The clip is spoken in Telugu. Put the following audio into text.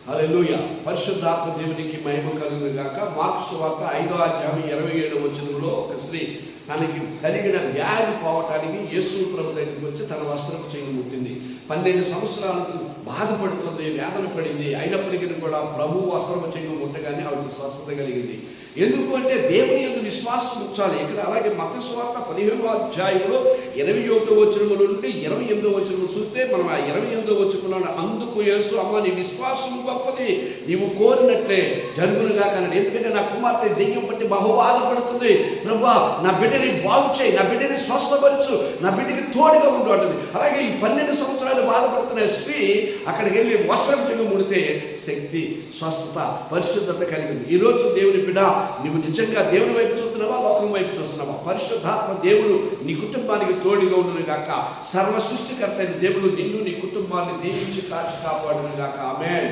హల్లెలూయా. పరిశుద్ధాత్మ దేవునికి మహిమ కలుగును గాక. మార్కు సువార్త 5వ అధ్యాయం 27వ వచనంలో ఒక స్త్రీ తనకి కలిగిన వ్యాధి పోవటానికి యేసు ప్రభు దగ్గరికి వచ్చి తన వస్త్రపు చెయ్యి ముట్టింది. 12 సంవత్సరాలకు బాధపడుతుంది, వేదన పడింది. అయినప్పటికీ కూడా ప్రభు వస్త్రపు చెయ్యి ముట్టగానే ఆవిడకి స్వస్థత కలిగింది. ఎందుకు అంటే దేవుని యందు విశ్వాసం ఉంచాలి. ఇక్కడ అలాగే మత్తయి సువార్త 15వ అధ్యాయంలో 21వ వచనం నుండి 28వ వచనం చూస్తే మనం ఆ 28వ వచనంలో అందుకు యేసు, అమ్మ నీ విశ్వాసం గొప్పది, నీవు కోరినట్లే జరుగునుగా కనండి. ఎందుకంటే నా కుమార్తె దెయ్యం పట్టి బహు బాధపడుతుంది, ప్రభువా నా బిడ్డని బాగు చేయి, నా బిడ్డని స్వస్థపరచు, నా బిడ్డకి తోడుగా ఉండు అంటుంది. అలాగే ఈ 12 సంవత్సరాలు బాధపడుతున్న స్త్రీ అక్కడికి వెళ్ళి వస్త్రం చెంగు ముడితే శక్తి, స్వస్థత, పరిశుద్ధత కలిగింది. ఈరోజు దేవుని బిడ్డ, నీవు నిజంగా దేవుని వైపు చూస్తున్నావా, లోకం వైపు చూస్తున్నావా? పరిశుద్ధాత్మ దేవుడు నీ కుటుంబానికి తోడుగా ఉండును గాక. సర్వ సృష్టికర్త అయిన దేవుడు నిన్ను నీ కుటుంబాన్ని దీవించి కాచి కాపాడును గాక. ఆమేన్.